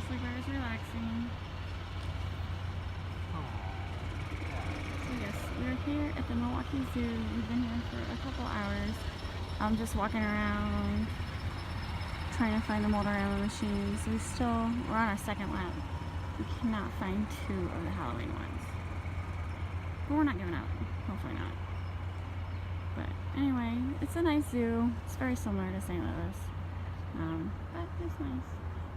sleeper is relaxing. So yes, we're here at the Milwaukee Zoo. We've been here for a couple hours. I'm just walking around trying to find the moldorama machines. We're on our second lap. We cannot find 2 of the Halloween ones. But we're not giving up. Hopefully not. But anyway, it's a nice zoo. It's very similar to St. Louis. But it's nice.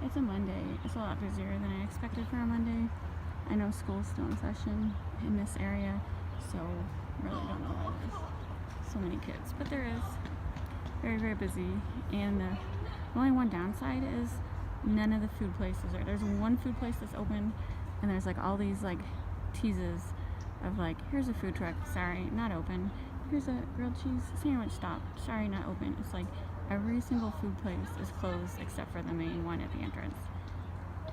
It's a Monday. It's a lot busier than I expected for a Monday. I know school's still in session in this area, so really don't know why there's so many kids. But there is. Very, very busy. And the only one downside is none of the food places are. There's one food place that's open, and there's like all these like teases of like, here's a food truck, sorry, not open. Here's a grilled cheese sandwich stop, sorry, not open. It's like every single food place is closed except for the main one at the entrance.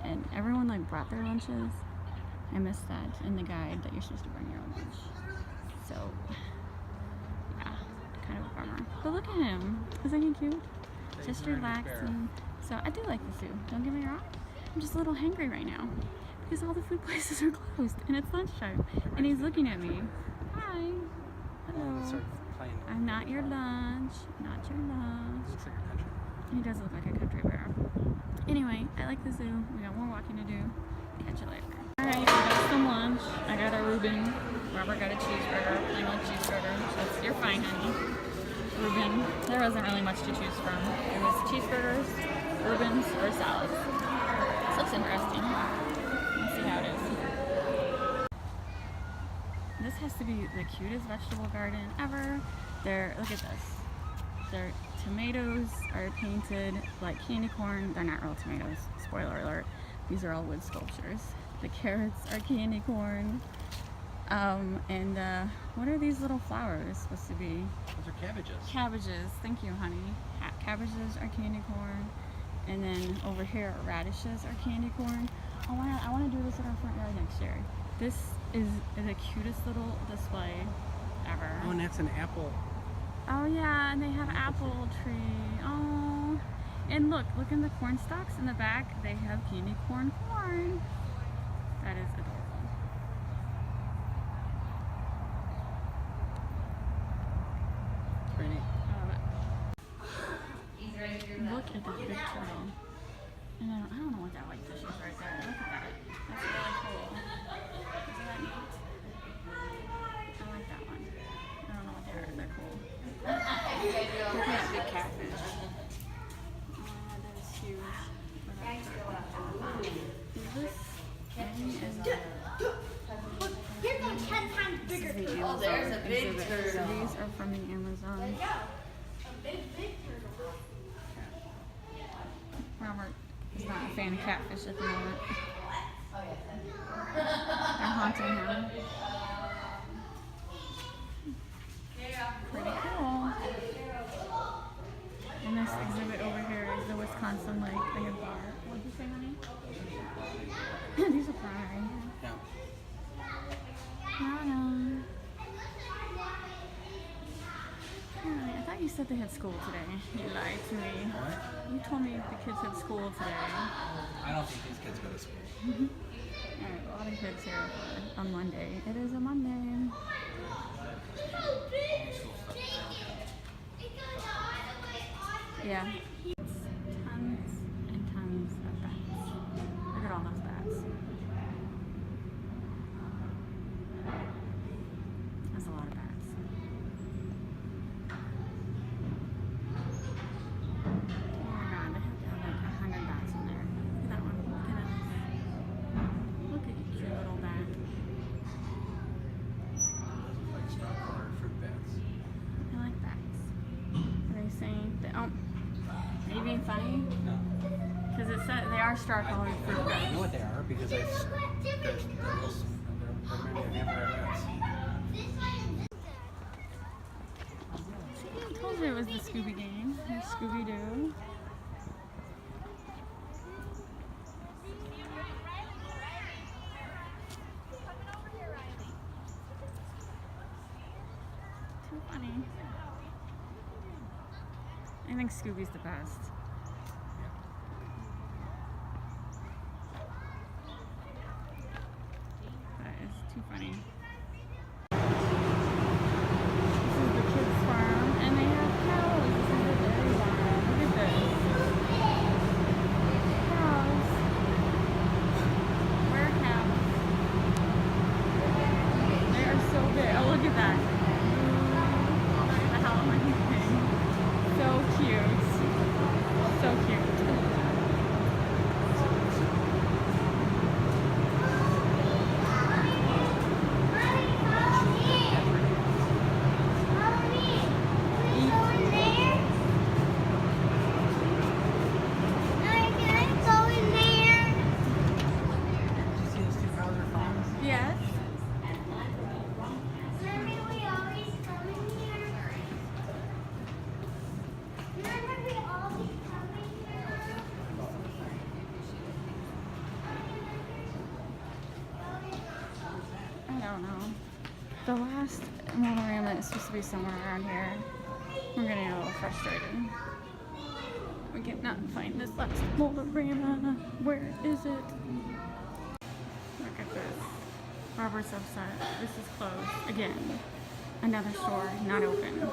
And everyone like brought their lunches. I missed that in the guide that you're supposed to bring your own lunch. So yeah, kind of a bummer. But look at him, isn't he cute? Just relaxing. So I do like the zoo, don't get me wrong. I'm just a little hangry right now because all the food places are closed and it's lunchtime. And he's looking at me. Hi. Hello. I'm not your lunch. Not your lunch. Looks like a country. He does look like a country bear. Anyway, I like the zoo. We got more walking to do. Catch you later. Alright, we got some lunch. I got a Reuben. Robert got a cheeseburger. I want a cheeseburger. So you're fine, honey. Reuben. There wasn't really much to choose from. It was cheeseburgers, Reubens, or salads. This looks interesting. Let's see how it is. This has to be the cutest vegetable garden ever. Look at this. Their tomatoes are painted like candy corn. They're not real tomatoes. Spoiler alert. These are all wood sculptures. The carrots are candy corn. What are these little flowers supposed to be? Those are cabbages. Cabbages. Thank you, honey. Cabbages are candy corn. And then over here, radishes are candy corn. Oh, I want to do this in our front yard next year. This is the cutest little display ever. Oh, and that's an apple. Oh yeah, and they have apple tree. Oh, and look in the corn stalks in the back. They have candy corn. That is adorable. Pretty. Look at that big turtle. And I don't know what that white fish is right there. Look at that. That's really cool. Isn't that neat? I like that one. I don't know what they are. They're cool. Look at that big catfish. That is huge. Is this? Here's a 10 times bigger turtle. Oh, there's a big turtle. So these are from the Amazon. A big turtle. Robert is not a fan of catfish at the moment. They're haunting him. Pretty cool. And this exhibit over here is the Wisconsin Lake. They have bar. What'd you say, honey? These are fry. Yeah. I thought you said they had school today. You lied to me. What? You told me the kids had school today. I don't think these kids go to school. Alright, a lot of kids here on Monday. It is a Monday. Yeah. Tons and tons of bats. Look at all those bats. That's a lot of bats. Oh my god, they have to have like 100 bats in there. Look at that one. Look at us. Look at you, cute little bat. Like straw colored fruit bats. I like bats. Are they saying that? Oh, are you being funny? No. Because it said they are star-colored fruit bats. I know what they are because they're maybe bats. See, I told you it was the Scooby Gang. There's Scooby-Doo. Too funny. I think Scooby's the best. The last moldorama is supposed to be somewhere around here. We're getting a little frustrated. We cannot find this last moldorama. Where is it? Look at this. Robert's upset. This is closed. Again. Another store, not open.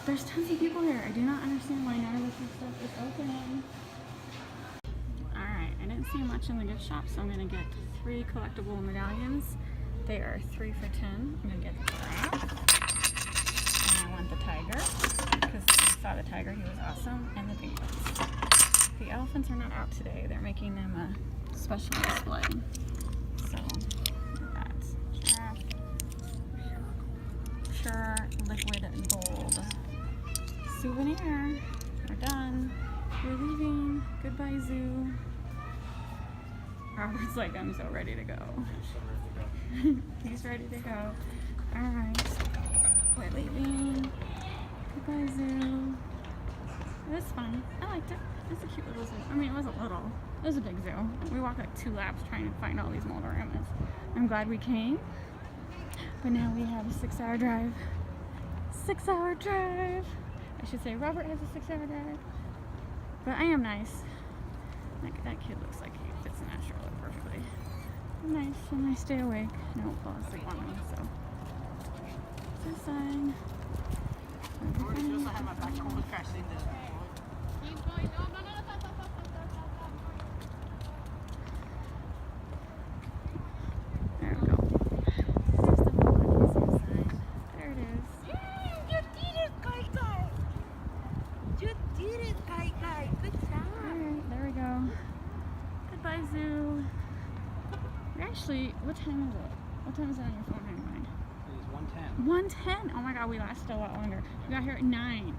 There's tons of people here. I do not understand why none of this stuff is open. Alright, I didn't see much in the gift shop, so I'm going to get 3 collectible medallions. They are 3 for $10. I'm going to get the giraffe. And I want the tiger, because I saw the tiger, he was awesome. And the penguins. The elephants are not out today. They're making them a special display. So, look at that. Giraffe. Pure liquid gold. Souvenir. We're done. We're leaving. Goodbye, zoo. Robert's like, I'm so ready to go. He's ready to go. Alright. We're leaving. Goodbye, zoo. It was fun. I liked it. It was a cute little zoo. I mean, it wasn't little. It was a big zoo. We walked like 2 laps trying to find all these moldoramas. I'm glad we came. But now we have a 6-hour drive. 6-hour drive! I should say Robert has a 6-hour drive. But I am nice. Like, that kid looks like he fits in that stroller perfectly. I'm nice and I stay awake. I don't fall asleep on me, so. It's a sign. There we go. Zoo. Actually, what time is it? What time is it on your phone anyway? It was 1:10. 1:10? Oh my god, we lasted a lot longer. We got here at 9.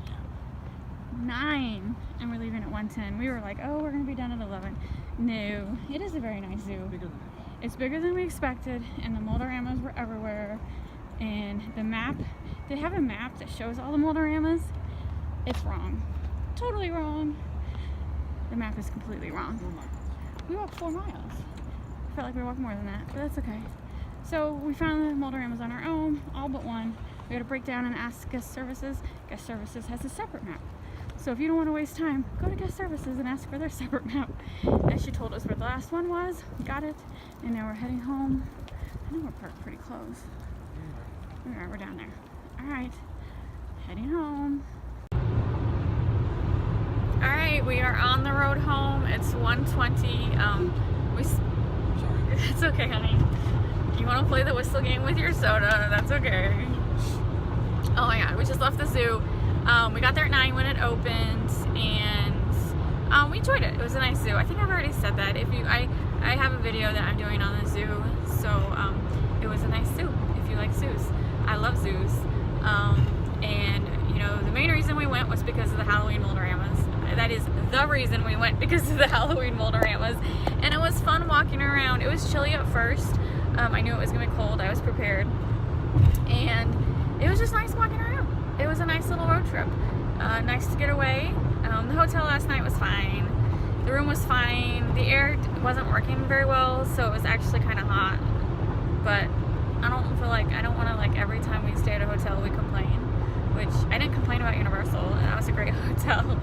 9! And we're leaving at 1:10. We were like, oh, we're going to be done at 11. No. It is a very nice zoo. Bigger than that. It's bigger than we expected, and the moldoramas were everywhere. And the map, they have a map that shows all the moldoramas. It's wrong. Totally wrong. The map is completely wrong. We walked 4 miles. I felt like we walked more than that, but that's okay. So we found the moldoramas on our own, all but one. We had to break down and ask guest services. Guest services has a separate map. So if you don't want to waste time, go to guest services and ask for their separate map. And she told us where the last one was. Got it. And now we're heading home. I know we're parked pretty close. We're down there. Alright. Heading home. Alright, we are on the road home. It's 1:20. It's okay, honey. You want to play the whistle game with your soda? That's okay. Oh my god, we just left the zoo. We got there at 9 when it opened, and we enjoyed it. It was a nice zoo. I think I've already said that. I have a video that I'm doing on the zoo, so it was a nice zoo. If you like zoos, I love zoos. And you know, the main reason we went was because of the Halloween moldoramas. That is the reason we went, because of the Halloween moldoramas. And it was fun walking around. It was chilly at first. I knew it was gonna be cold. I was prepared, and it was just nice walking around. It was a nice little road trip. Nice to get away. The hotel last night was fine. The room was fine. The air wasn't working very well, so it was actually kind of hot. But I don't want to like every time we stay at a hotel we complain. Which I didn't complain about Universal, and that was a great hotel.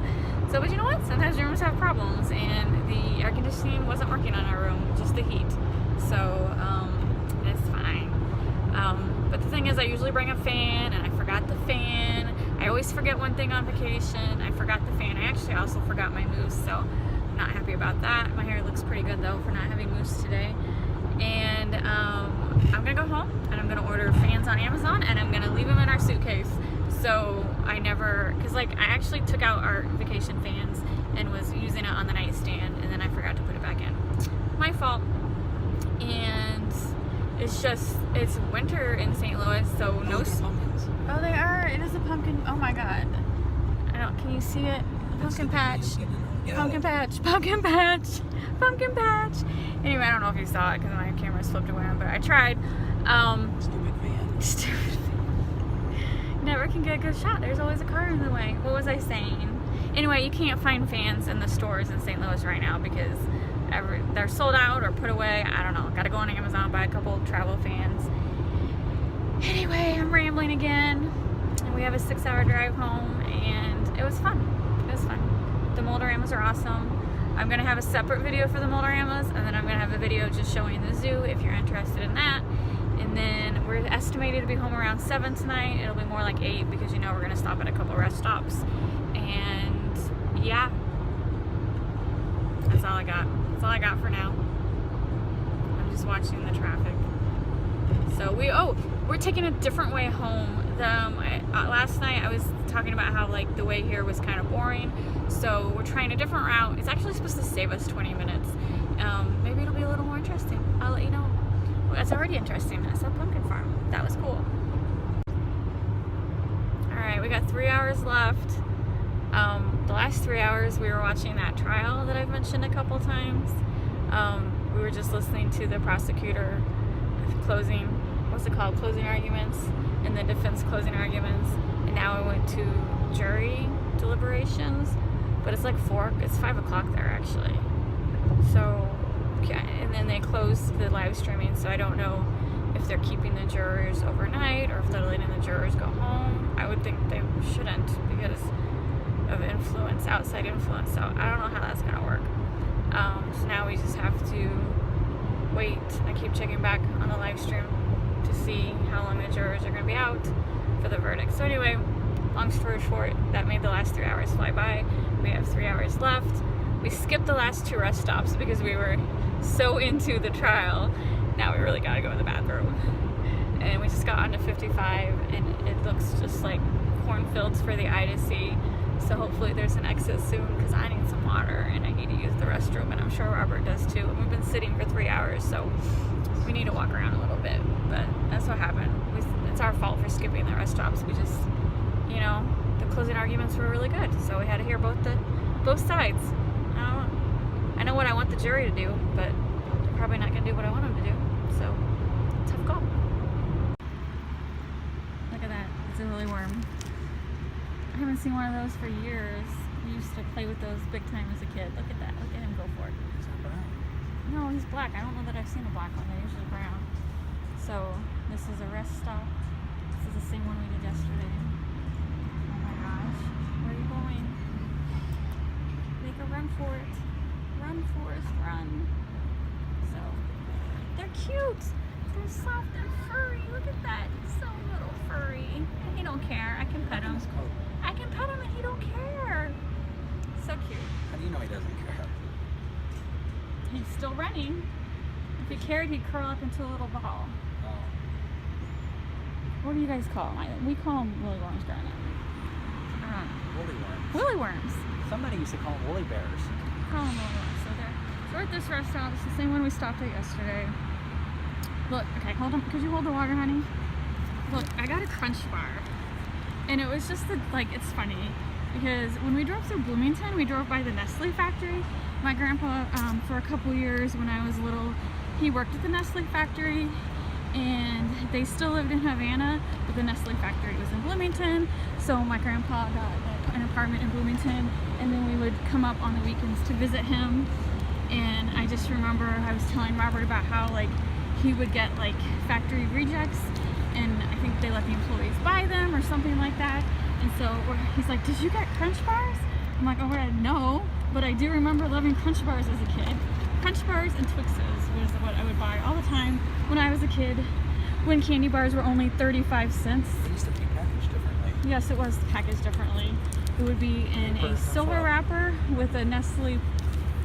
So, but you know what? Sometimes rooms have problems, and the air conditioning wasn't working on our room, just the heat. So it's fine. But the thing is, I usually bring a fan, and I forgot the fan. I always forget one thing on vacation. I forgot the fan. I actually also forgot my mousse, so I'm not happy about that. My hair looks pretty good though for not having mousse today. And I'm gonna go home, and I'm gonna order fans on Amazon, and I'm gonna leave them in our suitcase. So because like I actually took out our vacation fans and was using it on the nightstand, and then I forgot to put it back in. My fault. And it's winter in St. Louis, so no. Pumpkins. Oh, they are. It is a pumpkin. Oh my god. Can you see it? Pumpkin patch. Pumpkin patch. Pumpkin patch. Pumpkin patch. Anyway, I don't know if you saw it because my camera's flipped around, but I tried. Stupid van. Stupid van. Never can get a good shot. There's always a car in the way. What was I saying? Anyway, you can't find fans in the stores in St. Louis right now because they're sold out or put away. I don't know. Gotta go on Amazon, buy a couple travel fans. Anyway, I'm rambling again. And we have a 6-hour drive home, and it was fun. It was fun. The moldaramas are awesome. I'm going to have a separate video for the moldaramas, and then I'm going to have a video just showing the zoo if you're interested in that. And then we're estimated to be home around 7 tonight. It'll be more like 8 because, you know, we're going to stop at a couple rest stops. And yeah, that's all I got. That's all I got for now. I'm just watching the traffic. So we're taking a different way home. Last night I was talking about how like the way here was kind of boring, so we're trying a different route. It's actually supposed to save us 20 minutes. Maybe it'll be a little more interesting. I'll let you know. Well, that's already interesting. That's a pumpkin farm. That was cool. Alright, we got 3 hours left. The last 3 hours we were watching that trial that I've mentioned a couple times. We were just listening to the prosecutor closing, what's it called, closing arguments, and the defense closing arguments, and now I went to jury deliberations, but it's like 5 o'clock there actually. So, and then they closed the live streaming, so I don't know if they're keeping the jurors overnight or if they're letting the jurors go home. I would think they shouldn't because of influence, outside influence, so I don't know how that's gonna work. So now we just have to wait. I keep checking back on the live stream to see how long the jurors are going to be out for the verdict. So anyway, long story short, that made the last 3 hours fly by. We have 3 hours left. We skipped the last 2 rest stops because we were so into the trial. Now we really got to go to the bathroom. And we just got onto 55, and it looks just like cornfields for the eye to see. So hopefully there's an exit soon because I need some water and I need to use the restroom, and I'm sure Robert does too. And we've been sitting for 3 hours, so we need to walk around a little bit. But that's what happened. It's our fault for skipping the rest stops. We just, you know, the closing arguments were really good, so we had to hear both sides. I know what I want the jury to do, but they're probably not going to do what I want them to do. So, tough call. Look at that. It's a really worm. I haven't seen one of those for years. We used to play with those big time as a kid. Look at that. Look at him go for it. Is that brown? No, he's black. I don't know that I've seen a black one. They're usually brown. So this is a rest stop. This is the same one we did yesterday. Oh my gosh. Where are you going? Make a run for it. Run, Forrest, run. So, they're cute. They're soft and furry. Look at that. He's so little furry. And he don't care. I can pet him. I can pet him and he don't care. So cute. How do you know he doesn't care? He's still running. If he cared, he'd curl up into a little ball. Oh. What do you guys call them? We call them woolly worms growing up. Woolly worms. Woolly worms. Somebody used to call them woolly bears. Call them woolly worms. So we're at this rest stop. It's the same one we stopped at yesterday. Look, okay, hold on. Could you hold the water, honey? Look, I got a Crunch Bar. And it was just, it's funny. Because when we drove through Bloomington, we drove by the Nestle factory. My grandpa, for a couple years when I was little, he worked at the Nestle factory. And they still lived in Havana, but the Nestle factory was in Bloomington. So my grandpa got an apartment in Bloomington. And then we would come up on the weekends to visit him. And I just remember I was telling Robert about how, he would get factory rejects, and I think they let the employees buy them or something like that. And so he's like, "Did you get Crunch Bars?" I'm like, "Oh, no," but I do remember loving Crunch Bars as a kid. Crunch Bars and Twixes was what I would buy all the time when I was a kid, when candy bars were only 35 cents. They used to be packaged differently. Yes, it was packaged differently. It would be in a silver wrapper with a Nestle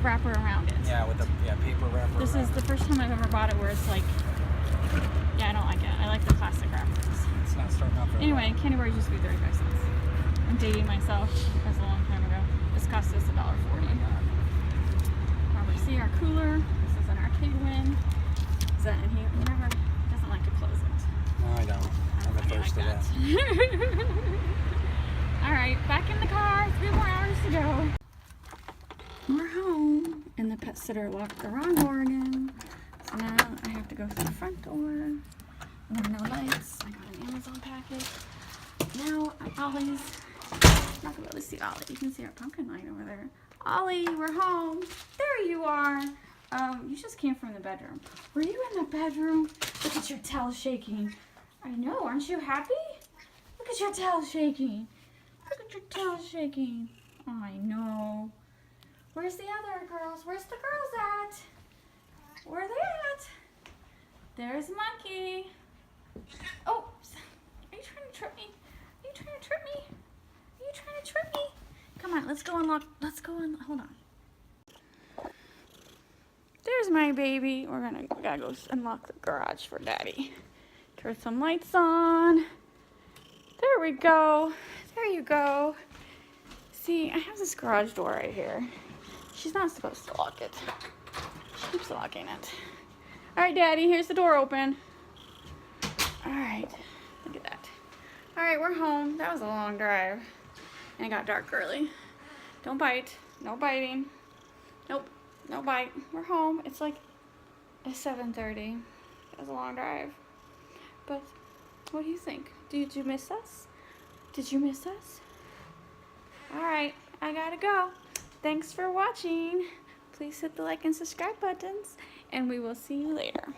wrapper around it. Yeah, with the paper wrapper. This is the first time I've ever bought it where it's yeah, I don't like it. I like the plastic wrappers. It's not starting off. Anyway, candy bars used to be 35 cents. I'm dating myself. That was a long time ago. This cost us $1.40. Robert, see our cooler. This is an arcade win. And he never doesn't like to close it. No, I don't. I'm the first to that. All right, back in the car. 3 more hours to go. We're home, and the pet sitter locked the wrong door again. So now I have to go through the front door. There are no lights. I got an Amazon package. Now at Ollie's. I'm not gonna be able to see Ollie. You can see our pumpkin light over there. Ollie, we're home. There you are. You just came from the bedroom. Were you in the bedroom? Look at your towel shaking. I know, aren't you happy? Look at your tail shaking. Look at your tail shaking. Oh, I know. Where's the other girls? Where's the girls at? Where are they at? There's Monkey. Oh, are you trying to trip me? Are you trying to trip me? Are you trying to trip me? Come on, let's go unlock. Let's go in. Hold on. There's my baby. We gotta go unlock the garage for Daddy. Turn some lights on. There we go. There you go. See, I have this garage door right here. She's not supposed to lock it. She keeps locking it. All right, Daddy, here's the door open. All right, look at that. All right, we're home. That was a long drive. And it got dark early. Don't bite. No biting. Nope, no bite. We're home. It's like 7:30. That was a long drive. But what do you think? Did you miss us? Did you miss us? All right, I gotta go. Thanks for watching. Please hit the like and subscribe buttons, and we will see you later.